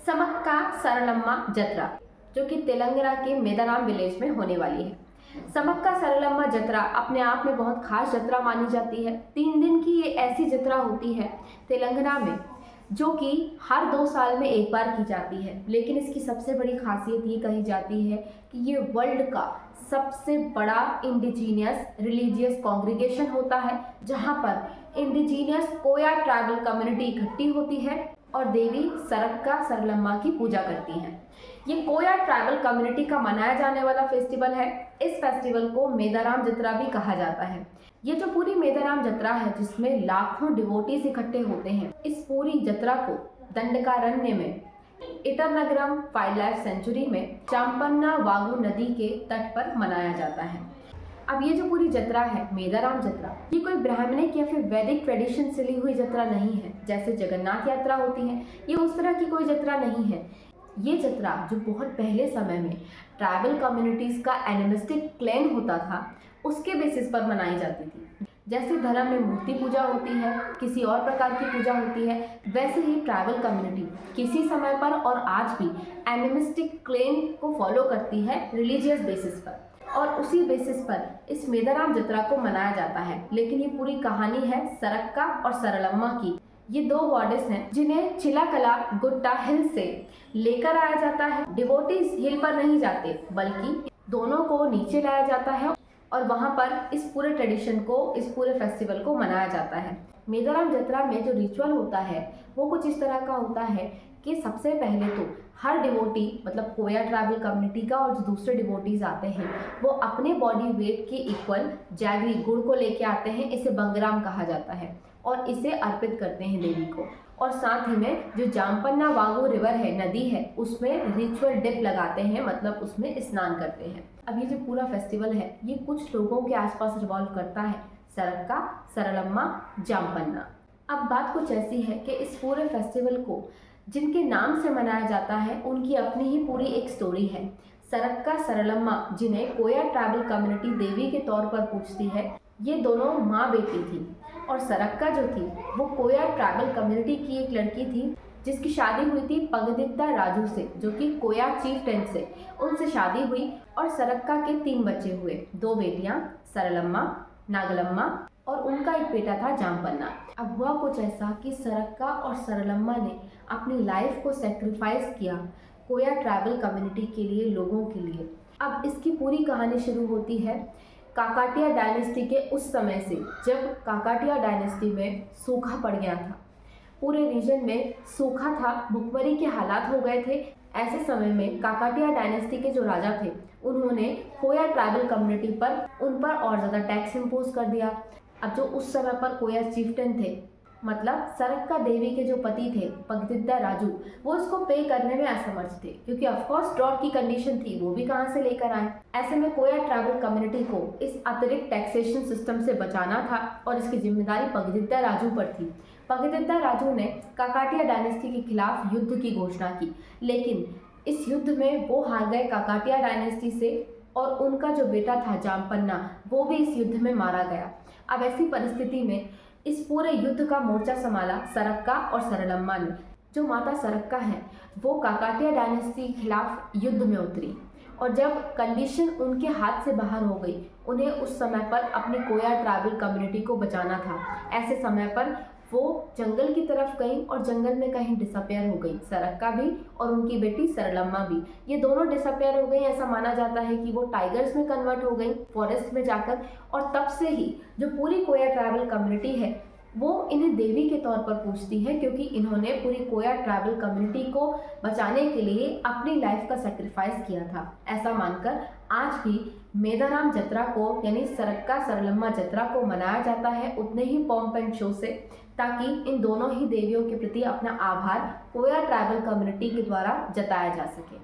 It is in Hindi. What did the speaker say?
समक्का सरलम्मा जत्रा जो कि तेलंगाना के मेदाराम विलेज में होने वाली है। समक्का सरलम्मा जत्रा अपने आप में बहुत खास जत्रा मानी जाती है। 3 दिन की ये ऐसी जत्रा होती है तेलंगाना में जो कि हर 2 साल में एक बार की जाती है। लेकिन इसकी सबसे बड़ी खासियत ये कही जाती है कि ये वर्ल्ड का सबसे बड़ा इंडिजीनियस रिलीजियस कॉन्ग्रीगेशन होता है, जहाँ पर इंडिजीनियस कोया ट्राइबल कम्युनिटी इकट्ठी होती है और देवी सरक्का सरलम्मा की पूजा करती हैं। ये कोया ट्राइबल कम्युनिटी का मनाया जाने वाला फेस्टिवल है। इस फेस्टिवल को मेदाराम जत्रा भी कहा जाता है। ये जो पूरी मेदाराम जत्रा है जिसमें लाखों डिवोटीज इकट्ठे होते हैं, इस पूरी जत्रा को दंडकारण्य में इटरनगरम वाइल्ड लाइफ सेंचुरी में चांपन्ना वागु नदी के तट पर मनाया जाता है। अब ये जो पूरी जत्रा है मेदाराम जत्रा, ये कोई ब्राह्मणिक या फिर वैदिक ट्रेडिशन से ली हुई जत्रा नहीं है जैसे जगन्नाथ यात्रा होती है। ये उस तरह की कोई जत्रा नहीं है। ये जत्रा जो बहुत पहले समय में ट्राइबल कम्युनिटीज का एनिमिस्टिक क्लेम होता था, उसके बेसिस पर मनाई जाती थी। जैसे धर्म में मूर्ति पूजा होती है, किसी और प्रकार की पूजा होती है, वैसे ही ट्राइबल कम्युनिटी किसी समय पर और आज भी एनिमिस्टिक क्लेम को फॉलो करती है रिलीजियस बेसिस पर, और उसी बेसिस पर इस मेदाराम जत्रा को मनाया जाता है। लेकिन ये पूरी कहानी है सरक्का और सरलम्मा की। ये 2 गॉडेस हैं जिन्हें चिलाकला गुट्टा हिल से लेकर आया जाता है। डिवोटीज हिल पर नहीं जाते बल्कि दोनों को नीचे लाया जाता है और वहाँ पर इस पूरे ट्रेडिशन को, इस पूरे फेस्टिवल को मनाया जाता है। मेदाराम जत्रा में जो रिचुअल होता है वो कुछ इस तरह का होता है कि सबसे पहले तो हर डिवोटी, मतलब कोया ट्राइबल कम्युनिटी का और जो दूसरे डिवोटीज आते हैं, वो अपने बॉडी वेट के इक्वल जैगरी गुड़ को लेके आते हैं। इसे बंगराम कहा जाता है और इसे अर्पित करते हैं देवी को। और साथ ही में जो जामपन्ना वागू रिवर है, नदी है, उसमें रिचुअल डिप लगाते हैं, मतलब उसमें स्नान करते हैं। अब ये जो पूरा फेस्टिवल है ये कुछ लोगों के आसपास रिवॉल्व करता है, सरक्का, सरलम्मा, जामपन्ना। अब बात कुछ ऐसी है कि इस पूरे फेस्टिवल को जिनके नाम से मनाया जाता है उनकी अपनी ही पूरी एक स्टोरी है। सरक्का सरलम्मा, जिन्हें कोया ट्राइबल कम्युनिटी देवी के तौर पर पूजती है, ये दोनों माँ बेटी थी। और सरक्का जो थी वो कोया ट्राइबल कम्युनिटी की एक लड़की थी जिसकी शादी हुई थी पगदिद्दा राजू से, जो कि कोया चीफटेन से, उनसे शादी हुई और सरक्का के 3 बच्चे हुए, 2 बेटियां सरलम्मा, नागलम्मा और उनका एक बेटा था जामपन्ना। अब हुआ कुछ ऐसा कि सरक्का और सरलम्मा ने अपनी लाइफ को सेक्रीफाइस किया कोया ट्राइबल कम्युनिटी के लिए, लोगों के लिए। अब इसकी पूरी कहानी शुरू होती है काकाटिया डायनेस्टी के उस समय से, जब काकाटिया डायनेस्टी में सूखा पड़ गया था। पूरे रीजन में सूखा था, भुखमरी के हालात हो गए थे। ऐसे समय में काकाटिया डायनेस्टी के जो राजा थे उन्होंने कोया ट्राइबल कम्युनिटी पर उन पर और ज़्यादा टैक्स इम्पोज कर दिया। अब जो उस समय पर कोया चीफटेन थे, मतलब सरक्का देवी के जो पति थे पगदिद्दा राजू, वो इसको पे करने में असमर्थ थे क्योंकि ऑफकोर्स ड्रॉट की कंडीशन थी, वो भी कहाँ से लेकर आए। ऐसे में कोया ट्राइबल कम्युनिटी को इस अतिरिक्त टैक्सेशन सिस्टम से बचाना था और इसकी जिम्मेदारी पगदिद्दा राजू पर थी। पगदिद्दा राजू ने काकाटिया डायनेस्टी के खिलाफ युद्ध की घोषणा की, लेकिन इस युद्ध में वो हार गए काकाटिया डायनेस्टी से और उनका जो बेटा था जामपन्ना, वो भी इस युद्ध में मारा गया। अब ऐसी परिस्थिति में इस पूरे युद्ध का मोर्चा संभाला सरक्का और सरलम्मा ने। जो माता सरक्का हैं वो काकाटिया डायनेस्टी के खिलाफ युद्ध में उतरी और जब कंडीशन उनके हाथ से बाहर हो गई, उन्हें उस समय पर अपनी कोया ट्राइबल कम्युनिटी को बचाना था। ऐसे समय पर वो जंगल की तरफ गई और जंगल में कहीं डिसअपेयर हो गई, सरक्का भी और उनकी बेटी सरलम्मा भी। ये दोनों डिसअपेयर हो गई। ऐसा माना जाता है कि वो टाइगर्स में कन्वर्ट हो गई फॉरेस्ट में जाकर, और तब से ही जो पूरी कोया ट्राइबल कम्युनिटी है वो इन्हें देवी के तौर पर पूजती है, क्योंकि इन्होंने पूरी कोया ट्राइबल कम्युनिटी को बचाने के लिए अपनी लाइफ का सेक्रीफाइस किया था। ऐसा मानकर आज भी मेदाराम जत्रा को, यानी सरक्का सरलम्मा जत्रा को मनाया जाता है उतने ही पॉम्प एंड शो से, ताकि इन दोनों ही देवियों के प्रति अपना आभार कोया ट्राइबल कम्युनिटी के द्वारा जताया जा सके।